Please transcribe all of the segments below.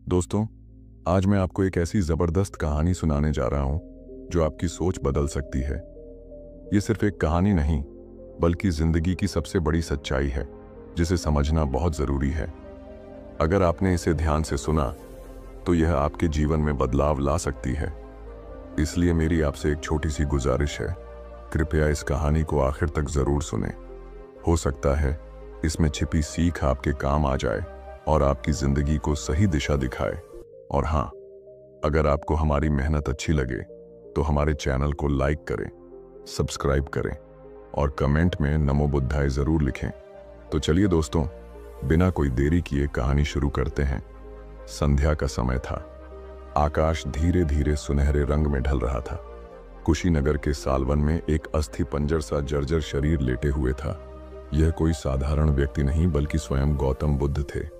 दोस्तों, आज मैं आपको एक ऐसी जबरदस्त कहानी सुनाने जा रहा हूं जो आपकी सोच बदल सकती है। ये सिर्फ एक कहानी नहीं, बल्कि जिंदगी की सबसे बड़ी सच्चाई है जिसे समझना बहुत जरूरी है। अगर आपने इसे ध्यान से सुना तो यह आपके जीवन में बदलाव ला सकती है। इसलिए मेरी आपसे एक छोटी सी गुजारिश है, कृपया इस कहानी को आखिर तक जरूर सुने। हो सकता है इसमें छिपी सीख आपके काम आ जाए और आपकी जिंदगी को सही दिशा दिखाए। और हाँ, अगर आपको हमारी मेहनत अच्छी लगे तो हमारे चैनल को लाइक करें, सब्सक्राइब करें और कमेंट में नमो बुद्धाय जरूर लिखें। तो चलिए दोस्तों, बिना कोई देरी किए कहानी शुरू करते हैं। संध्या का समय था। आकाश धीरे धीरे सुनहरे रंग में ढल रहा था। कुशीनगर के सालवन में एक अस्थि पंजर सा जर्जर शरीर लेटे हुए था। यह कोई साधारण व्यक्ति नहीं, बल्कि स्वयं गौतम बुद्ध थे।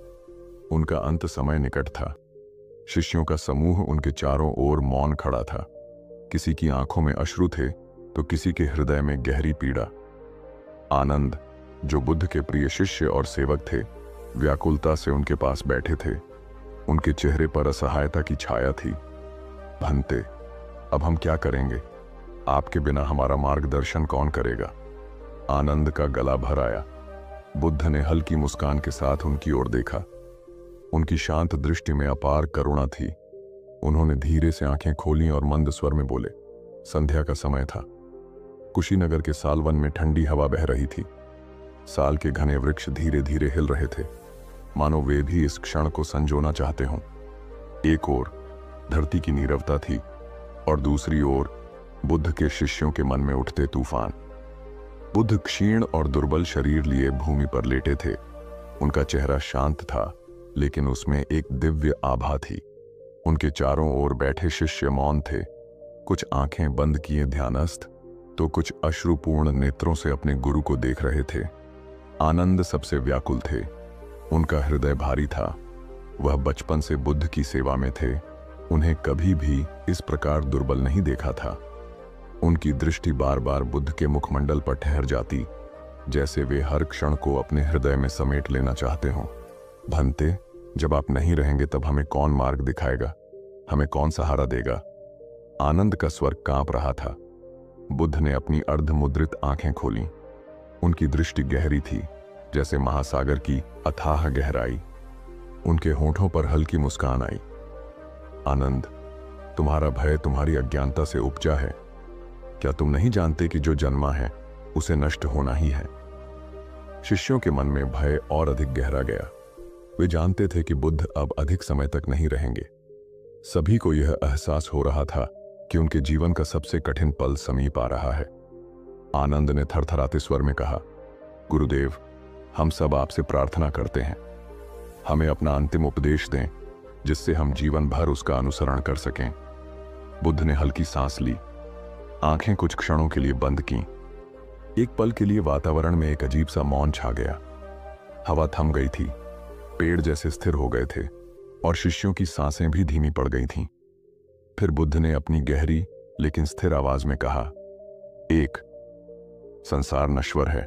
उनका अंत समय निकट था। शिष्यों का समूह उनके चारों ओर मौन खड़ा था। किसी की आंखों में अश्रु थे तो किसी के हृदय में गहरी पीड़ा। आनंद, जो बुद्ध के प्रिय शिष्य और सेवक थे, व्याकुलता से उनके पास बैठे थे। उनके चेहरे पर असहायता की छाया थी। भंते, अब हम क्या करेंगे? आपके बिना हमारा मार्गदर्शन कौन करेगा? आनंद का गला भर आया। बुद्ध ने हल्की मुस्कान के साथ उनकी ओर देखा। उनकी शांत दृष्टि में अपार करुणा थी। उन्होंने धीरे से आंखें खोलीं और मंद स्वर में बोले। संध्या का समय था। कुशीनगर के सालवन में ठंडी हवा बह रही थी। साल के घने वृक्ष धीरे धीरे हिल रहे थे, मानो वे भी इस क्षण को संजोना चाहते हों। एक ओर धरती की नीरवता थी और दूसरी ओर बुद्ध के शिष्यों के मन में उठते तूफान। बुद्ध क्षीण और दुर्बल शरीर लिए भूमि पर लेटे थे। उनका चेहरा शांत था, लेकिन उसमें एक दिव्य आभा थी। उनके चारों ओर बैठे शिष्य मौन थे, कुछ आंखें बंद किए ध्यानस्थ, तो कुछ अश्रुपूर्ण नेत्रों से अपने गुरु को देख रहे थे। आनंद सबसे व्याकुल थे। उनका हृदय भारी था। वह बचपन से बुद्ध की सेवा में थे। उन्हें कभी भी इस प्रकार दुर्बल नहीं देखा था। उनकी दृष्टि बार बार बुद्ध के मुखमंडल पर ठहर जाती, जैसे वे हर क्षण को अपने हृदय में समेट लेना चाहते हों। भंते, जब आप नहीं रहेंगे तब हमें कौन मार्ग दिखाएगा? हमें कौन सहारा देगा? आनंद का स्वर कांप रहा था। बुद्ध ने अपनी अर्धमुद्रित आंखें खोलीं। उनकी दृष्टि गहरी थी, जैसे महासागर की अथाह गहराई। उनके होठों पर हल्की मुस्कान आई। आनंद, तुम्हारा भय तुम्हारी अज्ञानता से उपजा है। क्या तुम नहीं जानते कि जो जन्मा है उसे नष्ट होना ही है? शिष्यों के मन में भय और अधिक गहरा गया। वे जानते थे कि बुद्ध अब अधिक समय तक नहीं रहेंगे। सभी को यह एहसास हो रहा था कि उनके जीवन का सबसे कठिन पल समीप आ रहा है। आनंद ने थरथराते स्वर में कहा, गुरुदेव, हम सब आपसे प्रार्थना करते हैं। हमें अपना अंतिम उपदेश दें, जिससे हम जीवन भर उसका अनुसरण कर सकें। बुद्ध ने हल्की सांस ली। आंखें कुछ क्षणों के लिए बंद कीं। एक पल के लिए वातावरण में एक अजीब सा मौन छा गया। हवा थम गई थी, पेड़ जैसे स्थिर हो गए थे और शिष्यों की सांसें भी धीमी पड़ गई थीं। फिर बुद्ध ने अपनी गहरी लेकिन स्थिर आवाज में कहा, एक, संसार नश्वर है,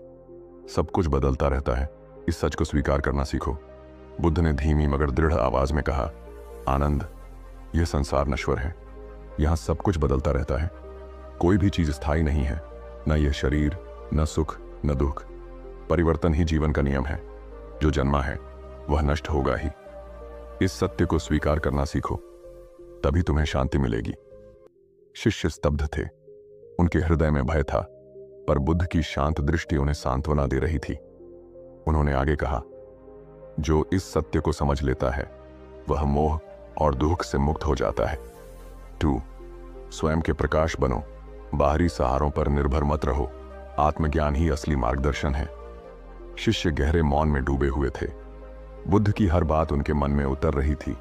सब कुछ बदलता रहता है। इस सच को स्वीकार करना सीखो। बुद्ध ने धीमी मगर दृढ़ आवाज में कहा, आनंद, यह संसार नश्वर है। यहां सब कुछ बदलता रहता है। कोई भी चीज स्थायी नहीं है, न यह शरीर, न सुख, न दुख। परिवर्तन ही जीवन का नियम है। जो जन्मा है वह नष्ट होगा ही। इस सत्य को स्वीकार करना सीखो, तभी तुम्हें शांति मिलेगी। शिष्य स्तब्ध थे। उनके हृदय में भय था, पर बुद्ध की शांत दृष्टि उन्हें सांत्वना दे रही थी। उन्होंने आगे कहा, जो इस सत्य को समझ लेता है वह मोह और दुख से मुक्त हो जाता है। 2, स्वयं के प्रकाश बनो। बाहरी सहारों पर निर्भर मत रहो। आत्मज्ञान ही असली मार्गदर्शन है। शिष्य गहरे मौन में डूबे हुए थे। बुद्ध की हर बात उनके मन में उतर रही थी,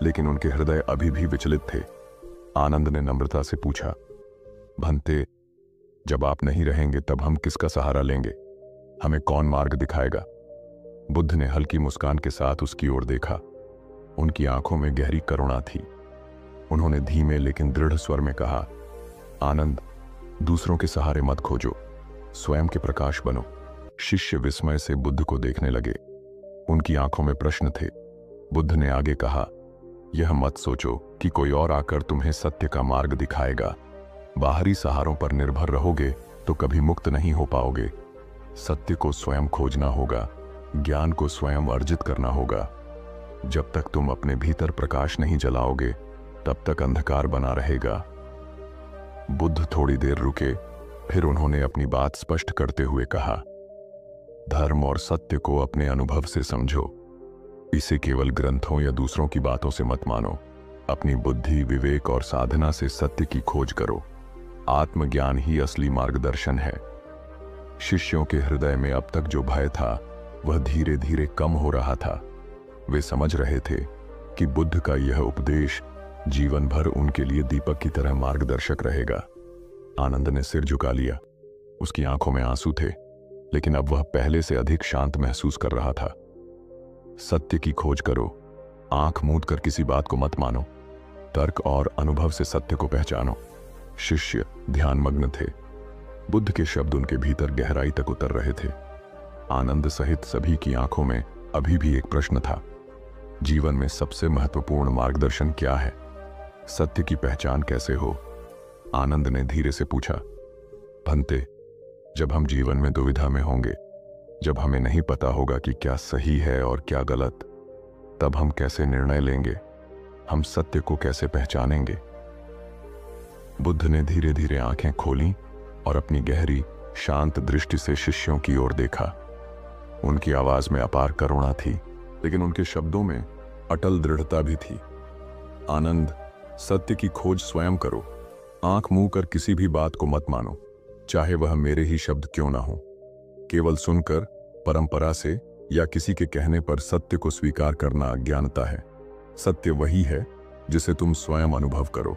लेकिन उनके हृदय अभी भी विचलित थे। आनंद ने नम्रता से पूछा, भंते, जब आप नहीं रहेंगे तब हम किसका सहारा लेंगे? हमें कौन मार्ग दिखाएगा? बुद्ध ने हल्की मुस्कान के साथ उसकी ओर देखा। उनकी आंखों में गहरी करुणा थी। उन्होंने धीमे लेकिन दृढ़ स्वर में कहा, आनंद, दूसरों के सहारे मत खोजो, स्वयं के प्रकाश बनो। शिष्य विस्मय से बुद्ध को देखने लगे। उनकी आंखों में प्रश्न थे। बुद्ध ने आगे कहा, यह मत सोचो कि कोई और आकर तुम्हें सत्य का मार्ग दिखाएगा। बाहरी सहारों पर निर्भर रहोगे तो कभी मुक्त नहीं हो पाओगे। सत्य को स्वयं खोजना होगा, ज्ञान को स्वयं अर्जित करना होगा। जब तक तुम अपने भीतर प्रकाश नहीं जलाओगे तब तक अंधकार बना रहेगा। बुद्ध थोड़ी देर रुके, फिर उन्होंने अपनी बात स्पष्ट करते हुए कहा, धर्म और सत्य को अपने अनुभव से समझो। इसे केवल ग्रंथों या दूसरों की बातों से मत मानो। अपनी बुद्धि, विवेक और साधना से सत्य की खोज करो। आत्मज्ञान ही असली मार्गदर्शन है। शिष्यों के हृदय में अब तक जो भय था वह धीरे धीरे कम हो रहा था। वे समझ रहे थे कि बुद्ध का यह उपदेश जीवन भर उनके लिए दीपक की तरह मार्गदर्शक रहेगा। आनंद ने सिर झुका लिया। उसकी आंखों में आंसू थे, लेकिन अब वह पहले से अधिक शांत महसूस कर रहा था। सत्य की खोज करो, आंख मूंद कर किसी बात को मत मानो। तर्क और अनुभव से सत्य को पहचानो। शिष्य ध्यानमग्न थे। बुद्ध के शब्द उनके भीतर गहराई तक उतर रहे थे। आनंद सहित सभी की आंखों में अभी भी एक प्रश्न था, जीवन में सबसे महत्वपूर्ण मार्गदर्शन क्या है? सत्य की पहचान कैसे हो? आनंद ने धीरे से पूछा, भंते, जब हम जीवन में दुविधा में होंगे, जब हमें नहीं पता होगा कि क्या सही है और क्या गलत, तब हम कैसे निर्णय लेंगे? हम सत्य को कैसे पहचानेंगे? बुद्ध ने धीरे धीरे आंखें खोलीं और अपनी गहरी, शांत दृष्टि से शिष्यों की ओर देखा। उनकी आवाज में अपार करुणा थी, लेकिन उनके शब्दों में अटल दृढ़ता भी थी। आनंद, सत्य की खोज स्वयं करो। आंख मूंद कर किसी भी बात को मत मानो, चाहे वह मेरे ही शब्द क्यों ना हो। केवल सुनकर, परंपरा से या किसी के कहने पर सत्य को स्वीकार करना अज्ञानता है। सत्य वही है जिसे तुम स्वयं अनुभव करो,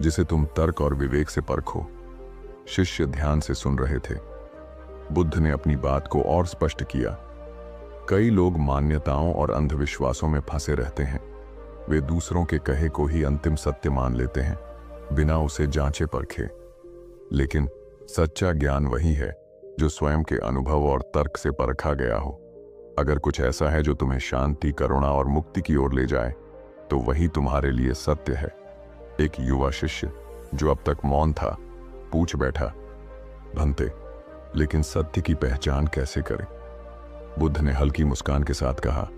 जिसे तुम तर्क और विवेक से परखो। शिष्य ध्यान से सुन रहे थे। बुद्ध ने अपनी बात को और स्पष्ट किया। कई लोग मान्यताओं और अंधविश्वासों में फंसे रहते हैं। वे दूसरों के कहे को ही अंतिम सत्य मान लेते हैं, बिना उसे जांचे परखे। लेकिन सच्चा ज्ञान वही है जो स्वयं के अनुभव और तर्क से परखा गया हो। अगर कुछ ऐसा है जो तुम्हें शांति, करुणा और मुक्ति की ओर ले जाए, तो वही तुम्हारे लिए सत्य है। एक युवा शिष्य जो अब तक मौन था, पूछ बैठा, भंते, लेकिन सत्य की पहचान कैसे करें? बुद्ध ने हल्की मुस्कान के साथ कहा,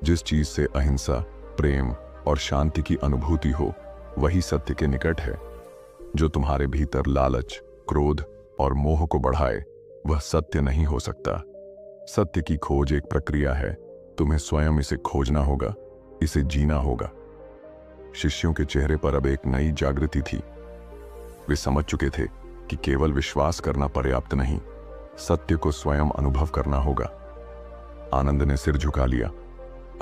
जिस चीज से अहिंसा, प्रेम और शांति की अनुभूति हो, वही सत्य के निकट है। जो तुम्हारे भीतर लालच, क्रोध और मोह को बढ़ाए, वह सत्य नहीं हो सकता। सत्य की खोज एक प्रक्रिया है। तुम्हें स्वयं इसे खोजना होगा, इसे जीना होगा। शिष्यों के चेहरे पर अब एक नई जागृति थी। वे समझ चुके थे कि केवल विश्वास करना पर्याप्त नहीं, सत्य को स्वयं अनुभव करना होगा। आनंद ने सिर झुका लिया।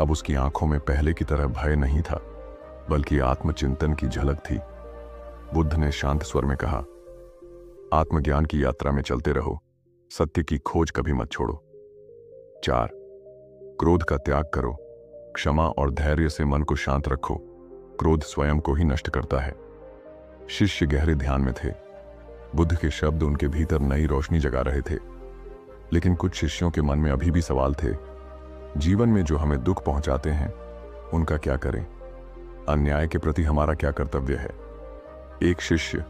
अब उसकी आंखों में पहले की तरह भय नहीं था, बल्कि आत्मचिंतन की झलक थी। बुद्ध ने शांत स्वर में कहा, आत्मज्ञान की यात्रा में चलते रहो, सत्य की खोज कभी मत छोड़ो। 4. क्रोध का त्याग करो। क्षमा और धैर्य से मन को शांत रखो। क्रोध स्वयं को ही नष्ट करता है। शिष्य गहरे ध्यान में थे। बुद्ध के शब्द उनके भीतर नई रोशनी जगा रहे थे। लेकिन कुछ शिष्यों के मन में अभी भी सवाल थे। जीवन में जो हमें दुख पहुंचाते हैं, उनका क्या करें? अन्याय के प्रति हमारा क्या कर्तव्य है? एक शिष्य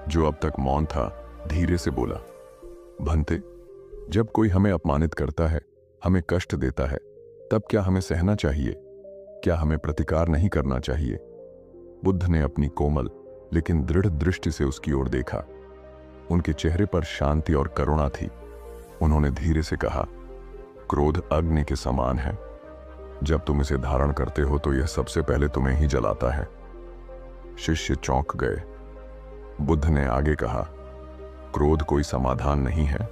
जो अब तक मौन था, धीरे से बोला, भंते, जब कोई हमें अपमानित करता है, हमें कष्ट देता है, तब क्या हमें सहना चाहिए? क्या हमें प्रतिकार नहीं करना चाहिए? बुद्ध ने अपनी कोमल लेकिन दृढ़ दृष्टि से उसकी ओर देखा। उनके चेहरे पर शांति और करुणा थी। उन्होंने धीरे से कहा, क्रोध अग्नि के समान है। जब तुम इसे धारण करते हो तो यह सबसे पहले तुम्हें ही जलाता है। शिष्य चौंक गए। बुद्ध ने आगे कहा, क्रोध कोई समाधान नहीं है,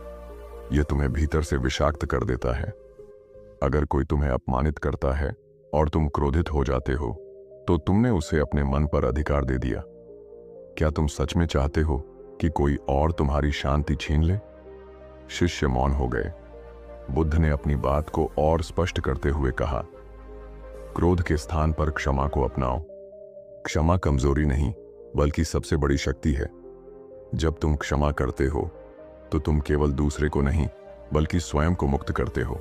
यह तुम्हें भीतर से विषाक्त कर देता है। अगर कोई तुम्हें अपमानित करता है और तुम क्रोधित हो जाते हो, तो तुमने उसे अपने मन पर अधिकार दे दिया। क्या तुम सच में चाहते हो कि कोई और तुम्हारी शांति छीन ले? शिष्य मौन हो गए। बुद्ध ने अपनी बात को और स्पष्ट करते हुए कहा, क्रोध के स्थान पर क्षमा को अपनाओ। क्षमा कमजोरी नहीं, बल्कि सबसे बड़ी शक्ति है। जब तुम क्षमा करते हो तो तुम केवल दूसरे को नहीं, बल्कि स्वयं को मुक्त करते हो।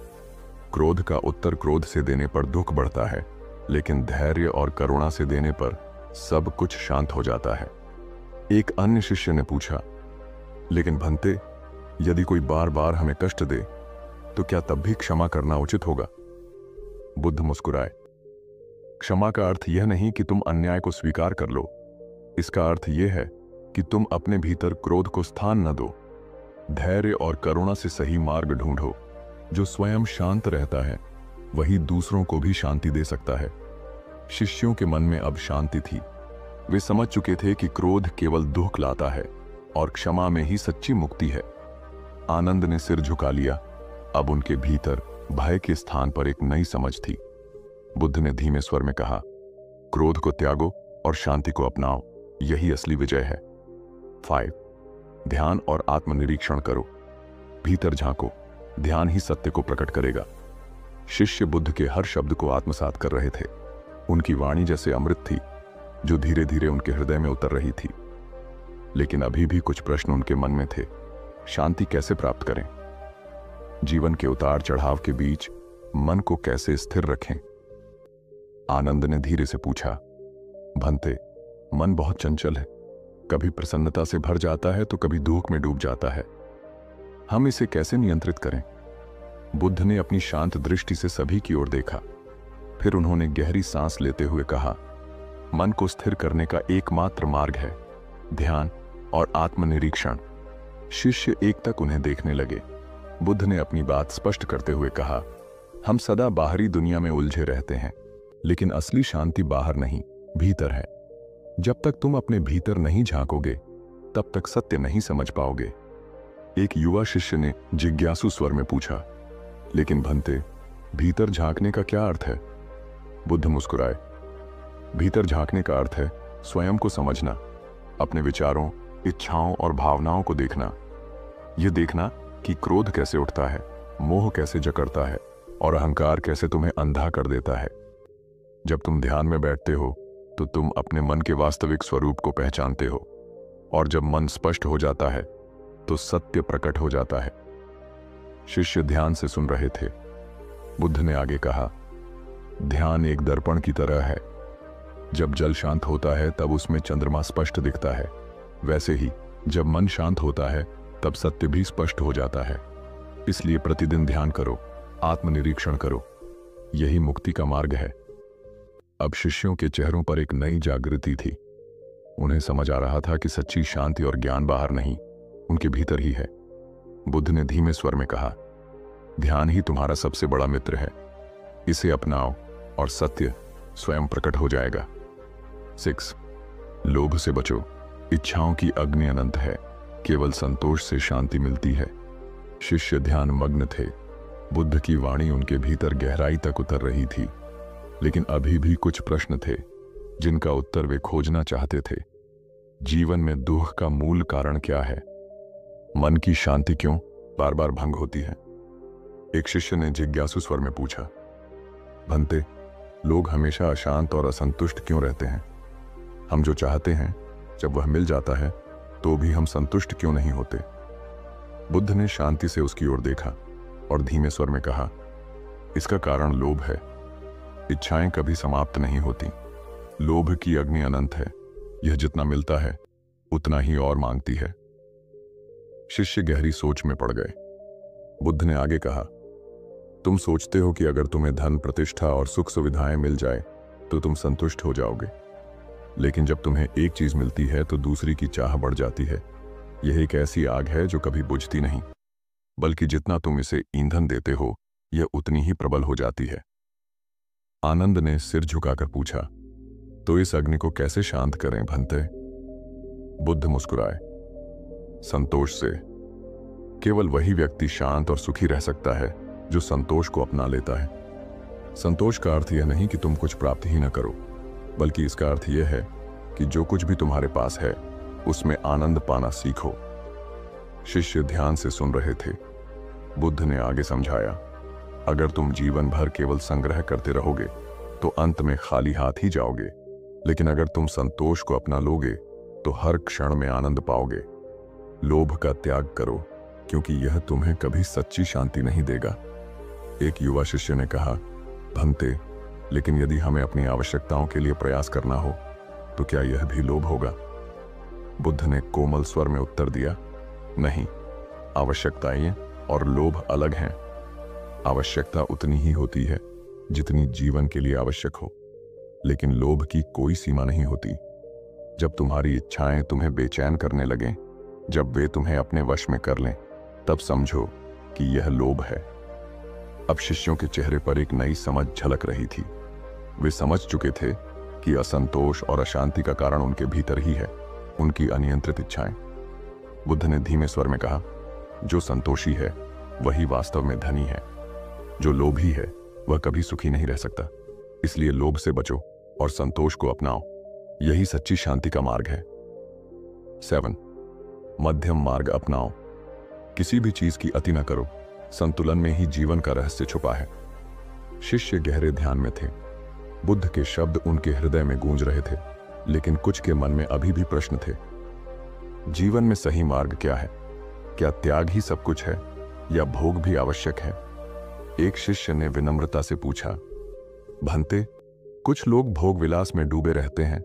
क्रोध का उत्तर क्रोध से देने पर दुख बढ़ता है, लेकिन धैर्य और करुणा से देने पर सब कुछ शांत हो जाता है। एक अन्य शिष्य ने पूछा, लेकिन भंते, यदि कोई बार बार हमें कष्ट दे तो क्या तब भी क्षमा करना उचित होगा? बुद्ध मुस्कुराए। क्षमा का अर्थ यह नहीं कि तुम अन्याय को स्वीकार कर लो। इसका अर्थ यह है कि तुम अपने भीतर क्रोध को स्थान न दो। धैर्य और करुणा से सही मार्ग ढूंढो। जो स्वयं शांत रहता है वही दूसरों को भी शांति दे सकता है। शिष्यों के मन में अब शांति थी। वे समझ चुके थे कि क्रोध केवल दुख लाता है और क्षमा में ही सच्ची मुक्ति है। आनंद ने सिर झुका लिया। अब उनके भीतर भय के स्थान पर एक नई समझ थी। बुद्ध ने धीमे स्वर में कहा, क्रोध को त्यागो और शांति को अपनाओ, यही असली विजय है। 5. ध्यान और आत्मनिरीक्षण करो। भीतर झांको, ध्यान ही सत्य को प्रकट करेगा। शिष्य बुद्ध के हर शब्द को आत्मसात कर रहे थे। उनकी वाणी जैसे अमृत थी जो धीरे धीरे उनके हृदय में उतर रही थी। लेकिन अभी भी कुछ प्रश्न उनके मन में थे। शांति कैसे प्राप्त करें? जीवन के उतार चढ़ाव के बीच मन को कैसे स्थिर रखें? आनंद ने धीरे से पूछा, भंते, मन बहुत चंचल है। कभी प्रसन्नता से भर जाता है तो कभी दुख में डूब जाता है। हम इसे कैसे नियंत्रित करें? बुद्ध ने अपनी शांत दृष्टि से सभी की ओर देखा। फिर उन्होंने गहरी सांस लेते हुए कहा, मन को स्थिर करने का एकमात्र मार्ग है ध्यान और आत्मनिरीक्षण। शिष्य एकटक उन्हें देखने लगे। बुद्ध ने अपनी बात स्पष्ट करते हुए कहा, हम सदा बाहरी दुनिया में उलझे रहते हैं, लेकिन असली शांति बाहर नहीं, भीतर है। जब तक तुम अपने भीतर नहीं झांकोगे तब तक सत्य नहीं समझ पाओगे। एक युवा शिष्य ने जिज्ञासु स्वर में पूछा, लेकिन भंते, भीतर झांकने का क्या अर्थ है? बुद्ध मुस्कुराए। भीतर झांकने का अर्थ है स्वयं को समझना, अपने विचारों, इच्छाओं और भावनाओं को देखना। यह देखना कि क्रोध कैसे उठता है, मोह कैसे जकड़ता है और अहंकार कैसे तुम्हें अंधा कर देता है। जब तुम ध्यान में बैठते हो तो तुम अपने मन के वास्तविक स्वरूप को पहचानते हो, और जब मन स्पष्ट हो जाता है तो सत्य प्रकट हो जाता है। शिष्य ध्यान से सुन रहे थे। बुद्ध ने आगे कहा, ध्यान एक दर्पण की तरह है। जब जल शांत होता है तब उसमें चंद्रमा स्पष्ट दिखता है। वैसे ही जब मन शांत होता है तब सत्य भी स्पष्ट हो जाता है। इसलिए प्रतिदिन ध्यान करो, आत्मनिरीक्षण करो, यही मुक्ति का मार्ग है। अब शिष्यों के चेहरों पर एक नई जागृति थी। उन्हें समझ आ रहा था कि सच्ची शांति और ज्ञान बाहर नहीं, उनके भीतर ही है। बुद्ध ने धीमे स्वर में कहा, ध्यान ही तुम्हारा सबसे बड़ा मित्र है। इसे अपनाओ और सत्य स्वयं प्रकट हो जाएगा। 6. लोभ से बचो। इच्छाओं की अग्नि अनंत है, केवल संतोष से शांति मिलती है। शिष्य ध्यान मग्न थे। बुद्ध की वाणी उनके भीतर गहराई तक उतर रही थी, लेकिन अभी भी कुछ प्रश्न थे जिनका उत्तर वे खोजना चाहते थे। जीवन में दुख का मूल कारण क्या है? मन की शांति क्यों बार बार भंग होती है? एक शिष्य ने जिज्ञासु स्वर में पूछा, भंते, लोग हमेशा अशांत और असंतुष्ट क्यों रहते हैं? हम जो चाहते हैं जब वह मिल जाता है तो भी हम संतुष्ट क्यों नहीं होते? बुद्ध ने शांति से उसकी ओर देखा और धीमे स्वर में कहा, इसका कारण लोभ है। इच्छाएं कभी समाप्त नहीं होती। लोभ की अग्नि अनंत है। यह जितना मिलता है उतना ही और मांगती है। शिष्य गहरी सोच में पड़ गए। बुद्ध ने आगे कहा, तुम सोचते हो कि अगर तुम्हें धन, प्रतिष्ठा और सुख सुविधाएं मिल जाए तो तुम संतुष्ट हो जाओगे, लेकिन जब तुम्हें एक चीज मिलती है तो दूसरी की चाह बढ़ जाती है। यह एक ऐसी आग है जो कभी बुझती नहीं, बल्कि जितना तुम इसे ईंधन देते हो यह उतनी ही प्रबल हो जाती है। आनंद ने सिर झुकाकर पूछा, तो इस अग्नि को कैसे शांत करें भंते? बुद्ध मुस्कुराए, संतोष से। केवल वही व्यक्ति शांत और सुखी रह सकता है जो संतोष को अपना लेता है। संतोष का अर्थ यह नहीं कि तुम कुछ प्राप्त ही न करो, बल्कि इसका अर्थ यह है कि जो कुछ भी तुम्हारे पास है उसमें आनंद पाना सीखो। शिष्य ध्यान से सुन रहे थे। बुद्ध ने आगे समझाया, अगर तुम जीवन भर केवल संग्रह करते रहोगे तो अंत में खाली हाथ ही जाओगे, लेकिन अगर तुम संतोष को अपना लोगे तो हर क्षण में आनंद पाओगे। लोभ का त्याग करो, क्योंकि यह तुम्हें कभी सच्ची शांति नहीं देगा। एक युवा शिष्य ने कहा, भंते, लेकिन यदि हमें अपनी आवश्यकताओं के लिए प्रयास करना हो तो क्या यह भी लोभ होगा? बुद्ध ने कोमल स्वर में उत्तर दिया, नहीं, आवश्यकताएं और लोभ अलग हैं। आवश्यकता उतनी ही होती है जितनी जीवन के लिए आवश्यक हो, लेकिन लोभ की कोई सीमा नहीं होती। जब तुम्हारी इच्छाएं तुम्हें बेचैन करने लगें, जब वे तुम्हें अपने वश में कर लें, तब समझो कि यह लोभ है। अब शिष्यों के चेहरे पर एक नई समझ झलक रही थी। वे समझ चुके थे कि असंतोष और अशांति का कारण उनके भीतर ही है, उनकी अनियंत्रित इच्छाएं। बुद्ध ने धीमे स्वर में कहा, जो संतोषी है वही वास्तव में धनी है। जो लोभी है वह कभी सुखी नहीं रह सकता। इसलिए लोभ से बचो और संतोष को अपनाओ। यही सच्ची शांति का मार्ग है। 7. मध्यम मार्ग अपनाओ। किसी भी चीज की अति न करो। संतुलन में ही जीवन का रहस्य छुपा है। शिष्य गहरे ध्यान में थे। बुद्ध के शब्द उनके हृदय में गूंज रहे थे, लेकिन कुछ के मन में अभी भी प्रश्न थे। जीवन में सही मार्ग क्या है? क्या त्याग ही सब कुछ है या भोग भी आवश्यक है? एक शिष्य ने विनम्रता से पूछा, भंते, कुछ लोग भोग विलास में डूबे रहते हैं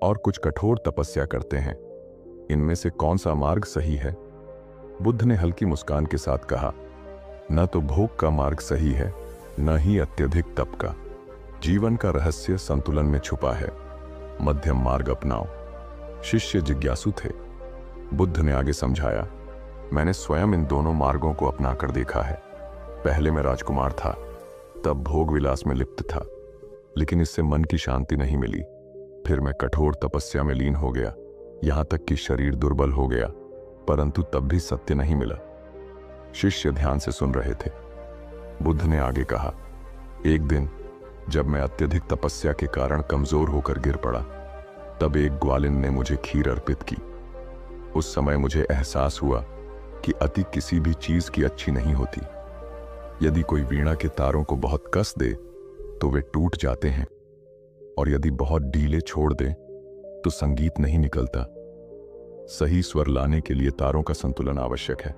और कुछ कठोर तपस्या करते हैं। इनमें से कौन सा मार्ग सही है? बुद्ध ने हल्की मुस्कान के साथ कहा, न तो भोग का मार्ग सही है, न ही अत्यधिक तप का। जीवन का रहस्य संतुलन में छुपा है। मध्यम मार्ग अपनाओ। शिष्य जिज्ञासु थे। बुद्ध ने आगे समझाया, मैंने स्वयं इन दोनों मार्गों को अपनाकर देखा है। पहले मैं राजकुमार था, तब भोग विलास में लिप्त था, लेकिन इससे मन की शांति नहीं मिली। फिर मैं कठोर तपस्या में लीन हो गया, यहां तक कि शरीर दुर्बल हो गया, परंतु तब भी सत्य नहीं मिला। शिष्य ध्यान से सुन रहे थे। बुद्ध ने आगे कहा, एक दिन जब मैं अत्यधिक तपस्या के कारण कमजोर होकर गिर पड़ा, तब एक ग्वालिन ने मुझे खीर अर्पित की। उस समय मुझे एहसास हुआ कि अति किसी भी चीज की अच्छी नहीं होती। यदि कोई वीणा के तारों को बहुत कस दे तो वे टूट जाते हैं, और यदि बहुत ढीले छोड़ दे तो संगीत नहीं निकलता। सही स्वर लाने के लिए तारों का संतुलन आवश्यक है।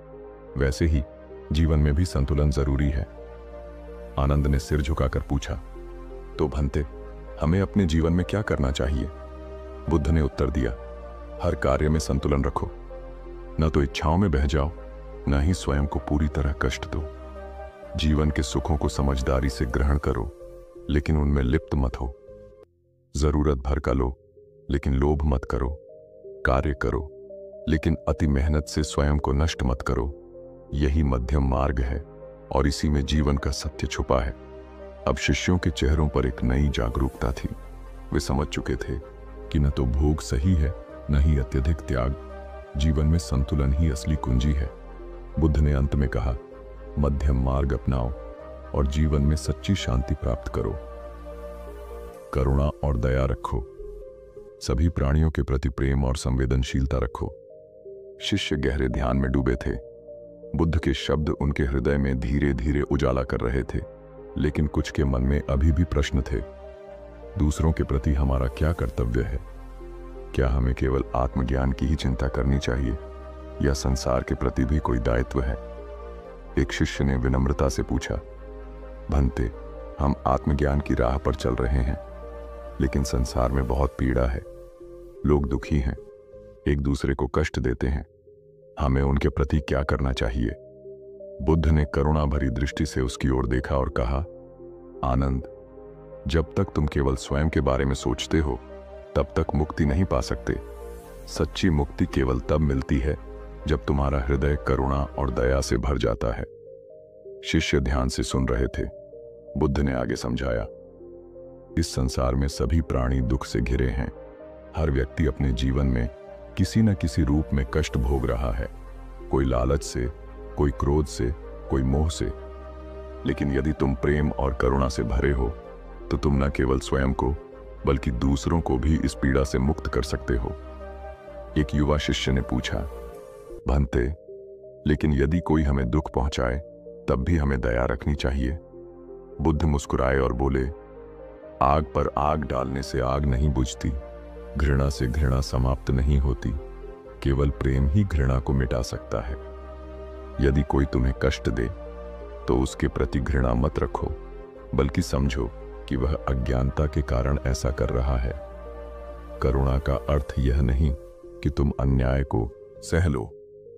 वैसे ही जीवन में भी संतुलन जरूरी है। आनंद ने सिर झुकाकर पूछा, तो भंते, हमें अपने जीवन में क्या करना चाहिए? बुद्ध ने उत्तर दिया, हर कार्य में संतुलन रखो। न तो इच्छाओं में बह जाओ, न ही स्वयं को पूरी तरह कष्ट दो। जीवन के सुखों को समझदारी से ग्रहण करो, लेकिन उनमें लिप्त मत हो। जरूरत भर का लो, लेकिन लोभ मत करो। कार्य करो, लेकिन अति मेहनत से स्वयं को नष्ट मत करो। यही मध्यम मार्ग है, और इसी में जीवन का सत्य छुपा है। अब शिष्यों के चेहरों पर एक नई जागरूकता थी। वे समझ चुके थे कि न तो भोग सही है, न ही अत्यधिक त्याग। जीवन में संतुलन ही असली कुंजी है। बुद्ध ने अंत में कहा, मध्यम मार्ग अपनाओ और जीवन में सच्ची शांति प्राप्त करो। करुणा और दया रखो। सभी प्राणियों के प्रति प्रेम और संवेदनशीलता रखो। शिष्य गहरे ध्यान में डूबे थे। बुद्ध के शब्द उनके हृदय में धीरे धीरे उजाला कर रहे थे, लेकिन कुछ के मन में अभी भी प्रश्न थे। दूसरों के प्रति हमारा क्या कर्तव्य है? क्या हमें केवल आत्मज्ञान की ही चिंता करनी चाहिए, या संसार के प्रति भी कोई दायित्व है? एक शिष्य ने विनम्रता से पूछा, भंते, हम आत्मज्ञान की राह पर चल रहे हैं, लेकिन संसार में बहुत पीड़ा है। लोग दुखी हैं, एक दूसरे को कष्ट देते हैं। हमें उनके प्रति क्या करना चाहिए? बुद्ध ने करुणा भरी दृष्टि से उसकी ओर देखा और कहा, आनंद, जब तक तुम केवल स्वयं के बारे में सोचते हो, तब तक मुक्ति नहीं पा सकते। सच्ची मुक्ति केवल तब मिलती है जब तुम्हारा हृदय करुणा और दया से भर जाता है। शिष्य ध्यान से सुन रहे थे। बुद्ध ने आगे समझाया, इस संसार में सभी प्राणी दुख से घिरे हैं। हर व्यक्ति अपने जीवन में किसी न किसी रूप में कष्ट भोग रहा है। कोई लालच से, कोई क्रोध से, कोई मोह से। लेकिन यदि तुम प्रेम और करुणा से भरे हो, तो तुम न केवल स्वयं को बल्कि दूसरों को भी इस पीड़ा से मुक्त कर सकते हो। एक युवा शिष्य ने पूछा, भंते, लेकिन यदि कोई हमें दुख पहुंचाए, तब भी हमें दया रखनी चाहिए? बुद्ध मुस्कुराए और बोले, आग पर आग डालने से आग नहीं बुझती, घृणा से घृणा समाप्त नहीं होती। केवल प्रेम ही घृणा को मिटा सकता है। यदि कोई तुम्हें कष्ट दे, तो उसके प्रति घृणा मत रखो, बल्कि समझो कि वह अज्ञानता के कारण ऐसा कर रहा है। करुणा का अर्थ यह नहीं कि तुम अन्याय को सह लो,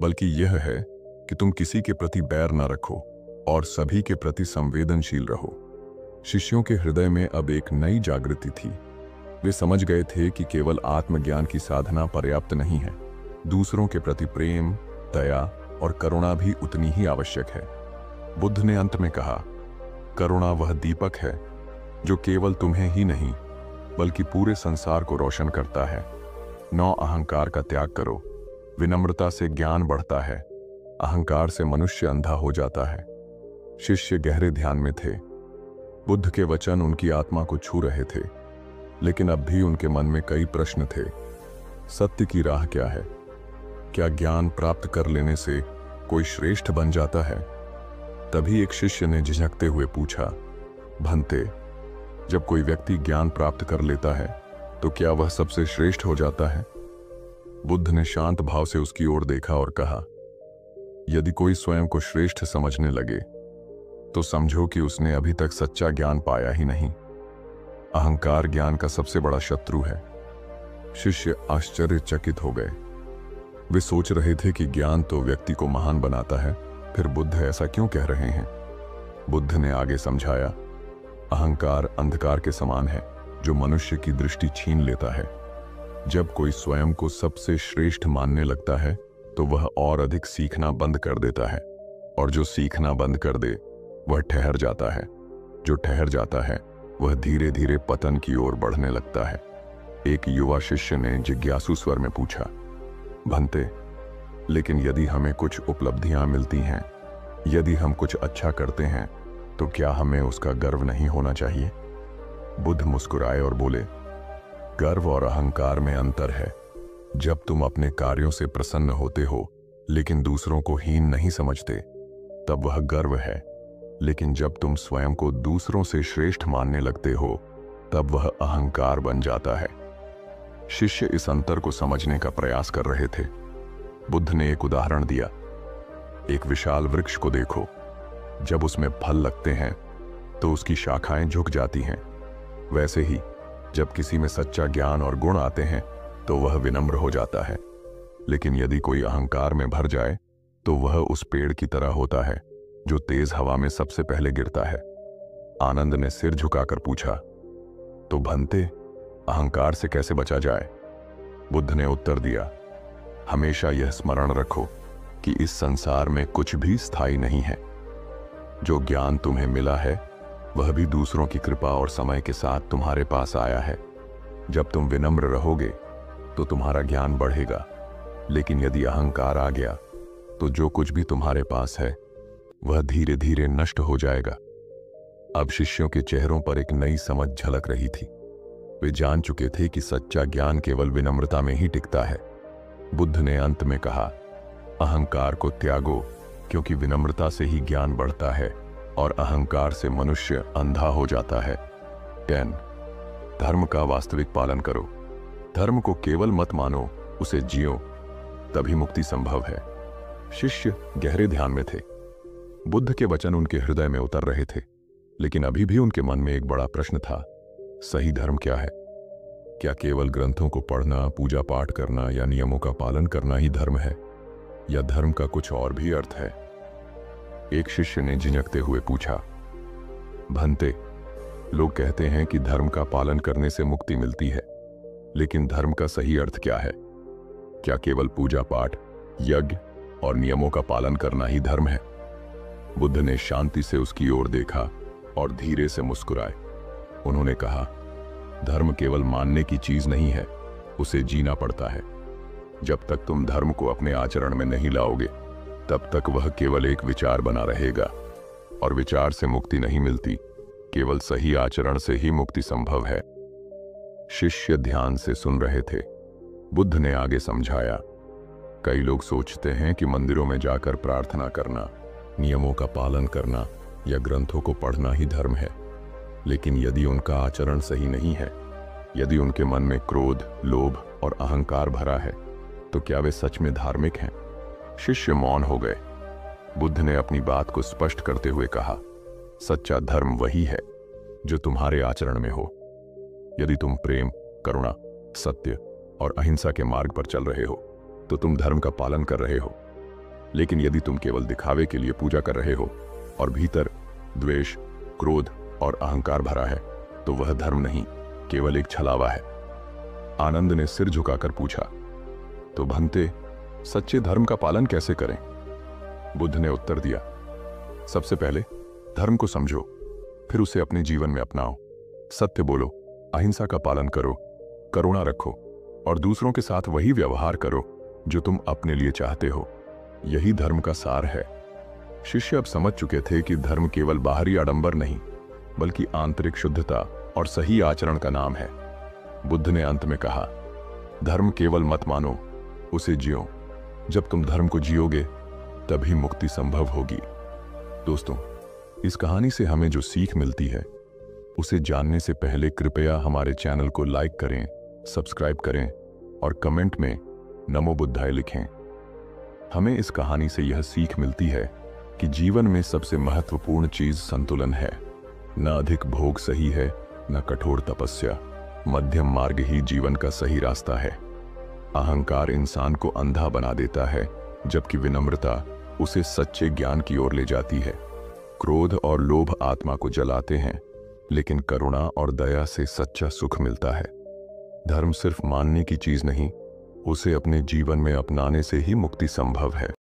बल्कि यह है कि तुम किसी के प्रति बैर न रखो और सभी के प्रति संवेदनशील रहो। शिष्यों के हृदय में अब एक नई जागृति थी। वे समझ गए थे कि केवल आत्मज्ञान की साधना पर्याप्त नहीं है, दूसरों के प्रति प्रेम, दया और करुणा भी उतनी ही आवश्यक है। बुद्ध ने अंत में कहा, करुणा वह दीपक है जो केवल तुम्हें ही नहीं बल्कि पूरे संसार को रोशन करता है। नौ अहंकार का त्याग करो। विनम्रता से ज्ञान बढ़ता है, अहंकार से मनुष्य अंधा हो जाता है। शिष्य गहरे ध्यान में थे। बुद्ध के वचन उनकी आत्मा को छू रहे थे, लेकिन अब भी उनके मन में कई प्रश्न थे। सत्य की राह क्या है? क्या ज्ञान प्राप्त कर लेने से कोई श्रेष्ठ बन जाता है? तभी एक शिष्य ने झिझकते हुए पूछा, भंते, जब कोई व्यक्ति ज्ञान प्राप्त कर लेता है तो क्या वह सबसे श्रेष्ठ हो जाता है? बुद्ध ने शांत भाव से उसकी ओर देखा और कहा, यदि कोई स्वयं को श्रेष्ठ समझने लगे तो समझो कि उसने अभी तक सच्चा ज्ञान पाया ही नहीं। अहंकार ज्ञान का सबसे बड़ा शत्रु है। शिष्य आश्चर्यचकित हो गए। वे सोच रहे थे कि ज्ञान तो व्यक्ति को महान बनाता है, फिर बुद्ध ऐसा क्यों कह रहे हैं? बुद्ध ने आगे समझाया, अहंकार अंधकार के समान है जो मनुष्य की दृष्टि छीन लेता है। जब कोई स्वयं को सबसे श्रेष्ठ मानने लगता है तो वह और अधिक सीखना बंद कर देता है, और जो सीखना बंद कर दे वह ठहर जाता है। जो ठहर जाता है वह धीरे धीरे पतन की ओर बढ़ने लगता है। एक युवा शिष्य ने जिज्ञासु स्वर में पूछा, भंते, लेकिन यदि हमें कुछ उपलब्धियां मिलती हैं, यदि हम कुछ अच्छा करते हैं, तो क्या हमें उसका गर्व नहीं होना चाहिए? बुद्ध मुस्कुराए और बोले, गर्व और अहंकार में अंतर है। जब तुम अपने कार्यों से प्रसन्न होते हो लेकिन दूसरों को हीन नहीं समझते, तब वह गर्व है। लेकिन जब तुम स्वयं को दूसरों से श्रेष्ठ मानने लगते हो, तब वह अहंकार बन जाता है। शिष्य इस अंतर को समझने का प्रयास कर रहे थे। बुद्ध ने एक उदाहरण दिया। एक विशाल वृक्ष को देखो, जब उसमें फल लगते हैं तो उसकी शाखाएं झुक जाती हैं। वैसे ही जब किसी में सच्चा ज्ञान और गुण आते हैं तो वह विनम्र हो जाता है। लेकिन यदि कोई अहंकार में भर जाए तो वह उस पेड़ की तरह होता है जो तेज हवा में सबसे पहले गिरता है। आनंद ने सिर झुकाकर पूछा, तो भंते, अहंकार से कैसे बचा जाए? बुद्ध ने उत्तर दिया, हमेशा यह स्मरण रखो कि इस संसार में कुछ भी स्थायी नहीं है। जो ज्ञान तुम्हें मिला है वह भी दूसरों की कृपा और समय के साथ तुम्हारे पास आया है। जब तुम विनम्र रहोगे तो तुम्हारा ज्ञान बढ़ेगा, लेकिन यदि अहंकार आ गया तो जो कुछ भी तुम्हारे पास है वह धीरे धीरे नष्ट हो जाएगा। अब शिष्यों के चेहरों पर एक नई समझ झलक रही थी। वे जान चुके थे कि सच्चा ज्ञान केवल विनम्रता में ही टिकता है। बुद्ध ने अंत में कहा, अहंकार को त्यागो, क्योंकि विनम्रता से ही ज्ञान बढ़ता है और अहंकार से मनुष्य अंधा हो जाता है। 10. धर्म का वास्तविक पालन करो। धर्म को केवल मत मानो, उसे जियो, तभी मुक्ति संभव है। शिष्य गहरे ध्यान में थे। बुद्ध के वचन उनके हृदय में उतर रहे थे, लेकिन अभी भी उनके मन में एक बड़ा प्रश्न था, सही धर्म क्या है? क्या केवल ग्रंथों को पढ़ना, पूजा पाठ करना या नियमों का पालन करना ही धर्म है, या धर्म का कुछ और भी अर्थ है? एक शिष्य ने झिझकते हुए पूछा, भंते, लोग कहते हैं कि धर्म का पालन करने से मुक्ति मिलती है, लेकिन धर्म का सही अर्थ क्या है? क्या केवल पूजा पाठ, यज्ञ और नियमों का पालन करना ही धर्म है? बुद्ध ने शांति से उसकी ओर देखा और धीरे से मुस्कुराए। उन्होंने कहा, धर्म केवल मानने की चीज नहीं है, उसे जीना पड़ता है। जब तक तुम धर्म को अपने आचरण में नहीं लाओगे, तब तक वह केवल एक विचार बना रहेगा, और विचार से मुक्ति नहीं मिलती, केवल सही आचरण से ही मुक्ति संभव है। शिष्य ध्यान से सुन रहे थे। बुद्ध ने आगे समझाया, कई लोग सोचते हैं कि मंदिरों में जाकर प्रार्थना करना, नियमों का पालन करना या ग्रंथों को पढ़ना ही धर्म है, लेकिन यदि उनका आचरण सही नहीं है, यदि उनके मन में क्रोध, लोभ और अहंकार भरा है, तो क्या वे सच में धार्मिक हैं? शिष्य मौन हो गए। बुद्ध ने अपनी बात को स्पष्ट करते हुए कहा, सच्चा धर्म वही है जो तुम्हारे आचरण में हो। यदि तुम प्रेम, करुणा, सत्य और अहिंसा के मार्ग पर चल रहे हो तो तुम धर्म का पालन कर रहे हो। लेकिन यदि तुम केवल दिखावे के लिए पूजा कर रहे हो और भीतर द्वेष, क्रोध और अहंकार भरा है तो वह धर्म नहीं, केवल एक छलावा है। आनंद ने सिर झुकाकर पूछा, तो भंते, सच्चे धर्म का पालन कैसे करें? बुद्ध ने उत्तर दिया, सबसे पहले धर्म को समझो, फिर उसे अपने जीवन में अपनाओ। सत्य बोलो, अहिंसा का पालन करो, करुणा रखो और दूसरों के साथ वही व्यवहार करो जो तुम अपने लिए चाहते हो। यही धर्म का सार है। शिष्य अब समझ चुके थे कि धर्म केवल बाहरी आडंबर नहीं, बल्कि आंतरिक शुद्धता और सही आचरण का नाम है। बुद्ध ने अंत में कहा, धर्म केवल मत मानो, उसे जियो। जब तुम धर्म को जियोगे तभी मुक्ति संभव होगी। दोस्तों, इस कहानी से हमें जो सीख मिलती है उसे जानने से पहले कृपया हमारे चैनल को लाइक करें, सब्सक्राइब करें और कमेंट में नमो बुद्धाय लिखें। हमें इस कहानी से यह सीख मिलती है कि जीवन में सबसे महत्वपूर्ण चीज संतुलन है। न अधिक भोग सही है, न कठोर तपस्या। मध्यम मार्ग ही जीवन का सही रास्ता है। अहंकार इंसान को अंधा बना देता है, जबकि विनम्रता उसे सच्चे ज्ञान की ओर ले जाती है। क्रोध और लोभ आत्मा को जलाते हैं, लेकिन करुणा और दया से सच्चा सुख मिलता है। धर्म सिर्फ मानने की चीज नहीं, उसे अपने जीवन में अपनाने से ही मुक्ति संभव है।